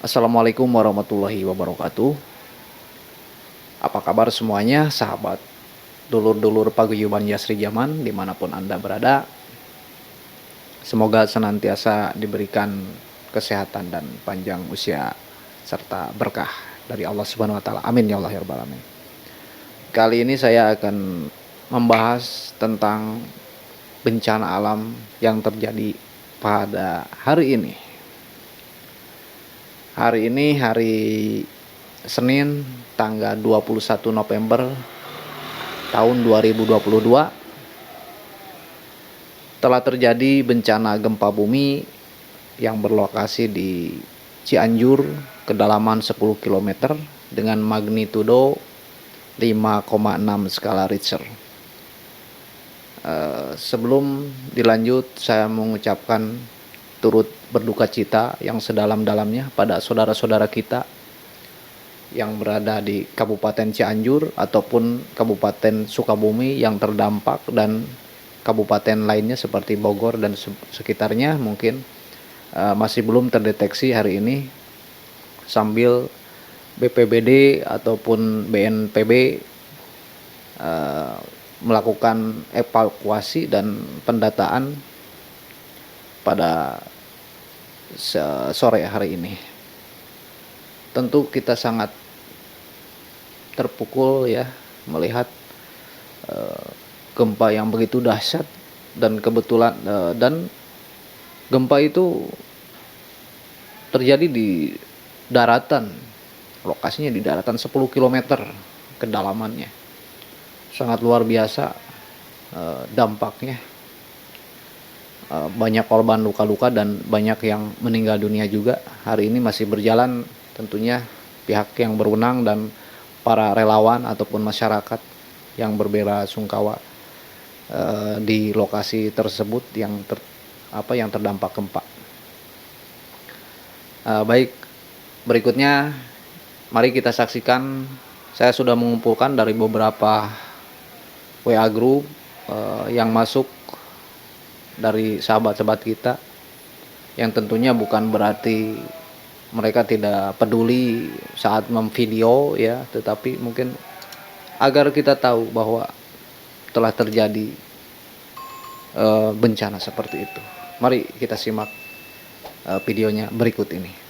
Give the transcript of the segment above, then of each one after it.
Assalamualaikum warahmatullahi wabarakatuh. Apa kabar semuanya, sahabat dulur-dulur paguyuban Yasri Zaman dimanapun Anda berada. Semoga senantiasa diberikan kesehatan dan panjang usia serta berkah dari Allah Subhanahu wa taala. Amin ya Allah ya rabbal alamin. Kali ini saya akan membahas tentang bencana alam yang terjadi pada hari ini. Hari ini hari Senin tanggal 21 November tahun 2022 telah terjadi bencana gempa bumi yang berlokasi di Cianjur kedalaman 10 km dengan magnitudo 5,6 skala Richter. Sebelum dilanjut, saya mengucapkan turut berduka cita yang sedalam-dalamnya pada saudara-saudara kita yang berada di Kabupaten Cianjur ataupun Kabupaten Sukabumi yang terdampak, dan kabupaten lainnya seperti Bogor dan sekitarnya mungkin masih belum terdeteksi hari ini, sambil BPBD ataupun BNPB melakukan evakuasi dan pendataan pada sore hari ini. Tentu kita sangat terpukul ya melihat gempa yang begitu dahsyat, dan kebetulan dan gempa itu terjadi di daratan, lokasinya di daratan 10 km kedalamannya. Sangat luar biasa dampaknya. Banyak korban luka-luka dan banyak yang meninggal dunia juga. Hari ini masih berjalan tentunya pihak yang berwenang dan para relawan ataupun masyarakat yang berbela sungkawa di lokasi tersebut yang terdampak gempa. Baik, berikutnya mari kita saksikan. Saya sudah mengumpulkan dari beberapa WA group yang masuk dari sahabat-sahabat kita, yang tentunya bukan berarti mereka tidak peduli saat memvideo ya, tetapi mungkin agar kita tahu bahwa telah terjadi bencana seperti itu. Mari kita simak videonya berikut ini.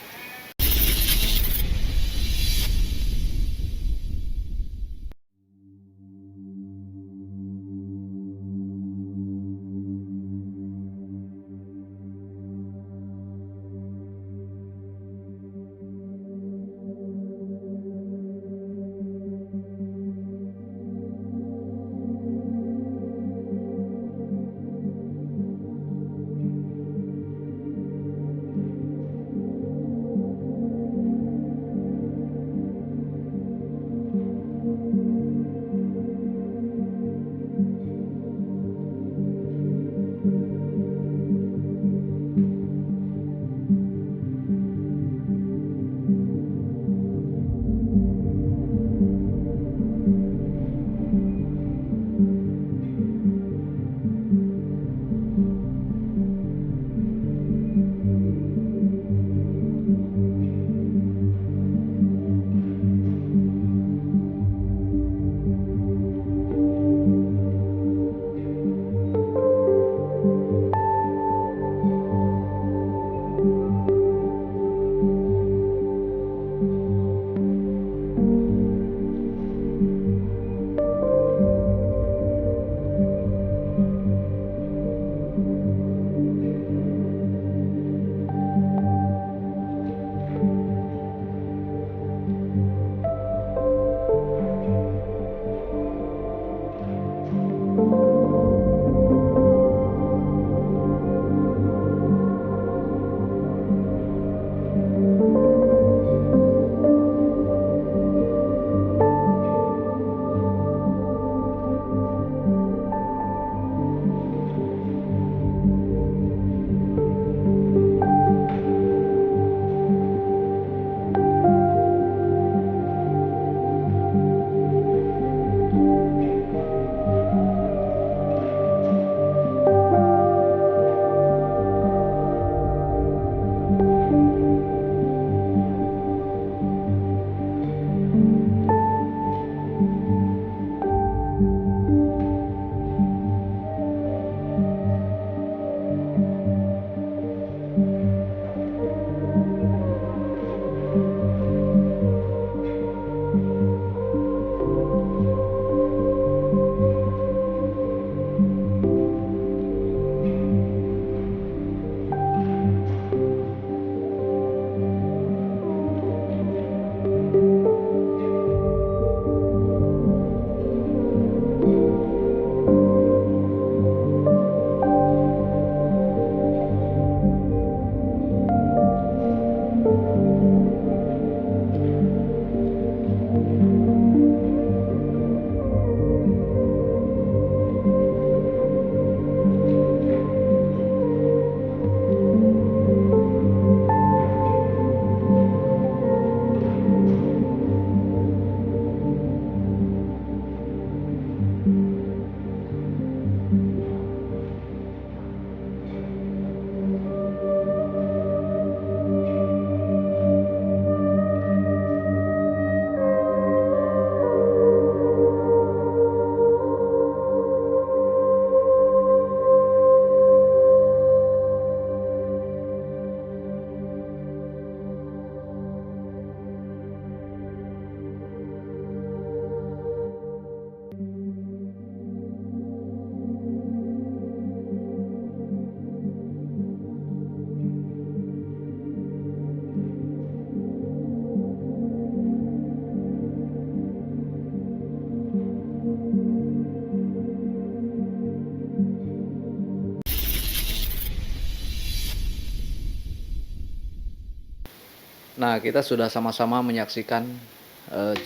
Nah, kita sudah sama-sama menyaksikan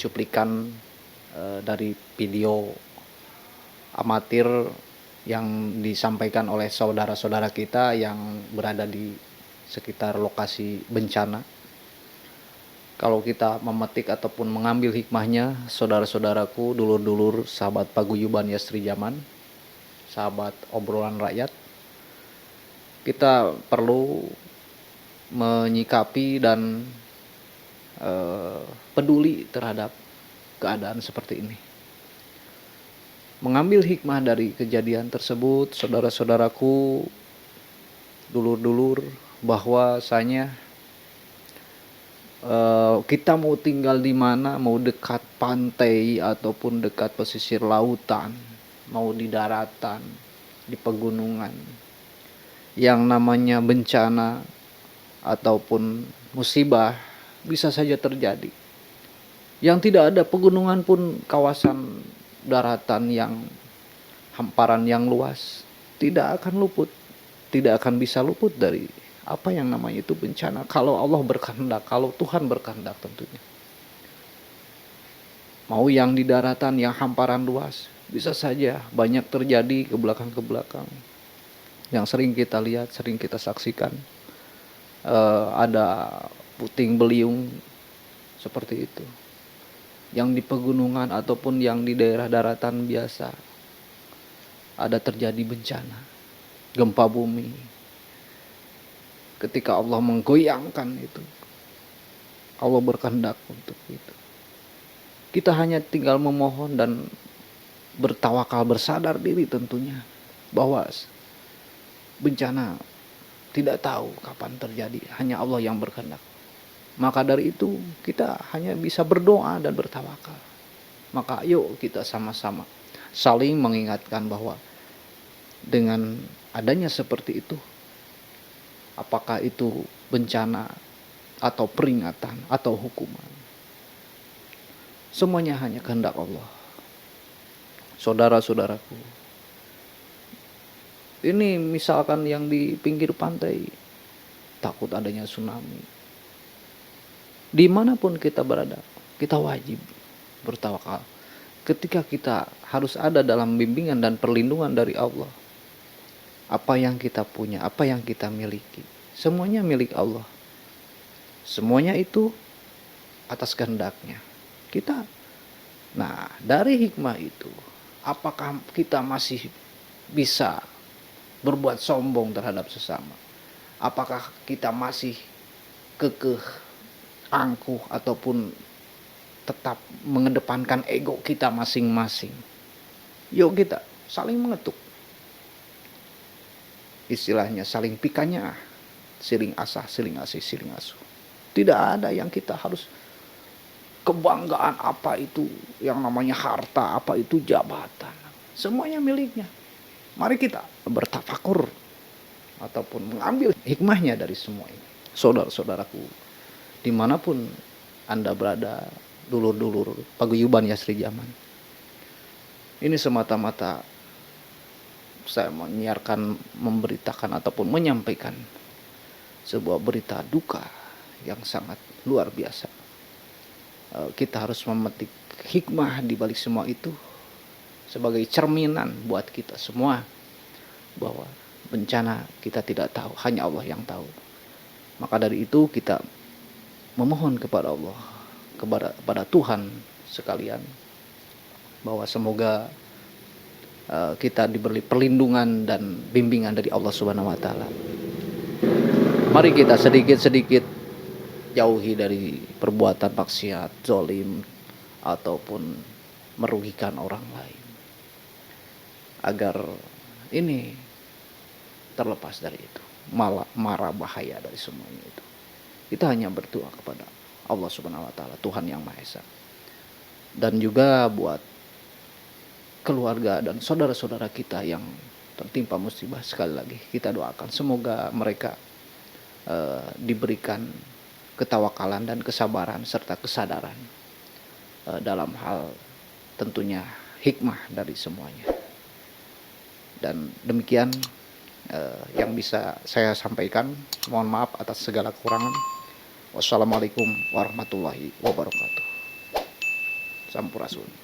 cuplikan dari video amatir yang disampaikan oleh saudara-saudara kita yang berada di sekitar lokasi bencana. Kalau kita memetik ataupun mengambil hikmahnya, saudara-saudaraku, dulur-dulur, sahabat paguyuban Yasri Zaman, sahabat obrolan rakyat, kita perlu menyikapi dan peduli terhadap keadaan seperti ini. Mengambil hikmah dari kejadian tersebut, saudara-saudaraku, dulur-dulur, bahwasanya kita mau tinggal di mana, mau dekat pantai ataupun dekat pesisir lautan, mau di daratan, di pegunungan, yang namanya bencana ataupun musibah bisa saja terjadi. Yang tidak ada pegunungan pun, kawasan daratan yang hamparan yang luas tidak akan luput, tidak akan bisa luput dari apa yang namanya itu bencana, kalau Allah berkehendak, kalau Tuhan berkehendak tentunya. Mau yang di daratan yang hamparan luas, bisa saja banyak terjadi ke belakang yang sering kita lihat, sering kita saksikan. Ada puting beliung seperti itu. Yang di pegunungan ataupun yang di daerah daratan biasa ada terjadi bencana, gempa bumi. Ketika Allah menggoyangkan itu, Allah berkehendak untuk itu. Kita hanya tinggal memohon dan bertawakal, bersadar diri tentunya bahwa bencana tidak tahu kapan terjadi, hanya Allah yang berkehendak. Maka dari itu kita hanya bisa berdoa dan bertawakal. Maka yuk kita sama-sama saling mengingatkan bahwa dengan adanya seperti itu, apakah itu bencana atau peringatan atau hukuman, semuanya hanya kehendak Allah. Saudara-saudaraku, ini misalkan yang di pinggir pantai, takut adanya tsunami. Dimanapun kita berada, kita wajib bertawakal. Ketika kita harus ada dalam bimbingan dan perlindungan dari Allah. Apa yang kita punya, apa yang kita miliki, semuanya milik Allah. Semuanya itu atas kehendaknya. Nah, dari hikmah itu, apakah kita masih bisa berbuat sombong terhadap sesama? Apakah kita masih kekeh, angkuh, ataupun tetap mengedepankan ego kita masing-masing? Yuk kita saling mengetuk. Istilahnya saling pikanya, siling asah, siling asih, siling asuh. Tidak ada yang kita harus kebanggaan, apa itu yang namanya harta, apa itu jabatan. Semuanya miliknya. Mari kita bertafakur ataupun mengambil hikmahnya dari semua ini. Saudara-saudaraku, dimanapun Anda berada, dulur-dulur paguyuban Yasri Zaman, ini semata-mata saya menyiarkan, memberitakan ataupun menyampaikan sebuah berita duka yang sangat luar biasa. Kita harus memetik hikmah di balik semua itu sebagai cerminan buat kita semua bahwa bencana kita tidak tahu, hanya Allah yang tahu. Maka dari itu kita memohon kepada Allah, kepada Tuhan sekalian, bahwa semoga kita diberi perlindungan dan bimbingan dari Allah Subhanahu wa taala. Mari kita sedikit-sedikit jauhi dari perbuatan maksiat, zalim ataupun merugikan orang lain, agar ini terlepas dari itu, mara bahaya dari semuanya itu. Kita hanya berdoa kepada Allah Subhanahu wa taala, Tuhan yang Maha Esa. Dan juga buat keluarga dan saudara-saudara kita yang tertimpa musibah, sekali lagi kita doakan semoga mereka diberikan ketawakalan dan kesabaran serta kesadaran dalam hal tentunya hikmah dari semuanya. Dan demikian yang bisa saya sampaikan. Mohon maaf atas segala kekurangan. Wassalamualaikum warahmatullahi wabarakatuh. Sampurasun.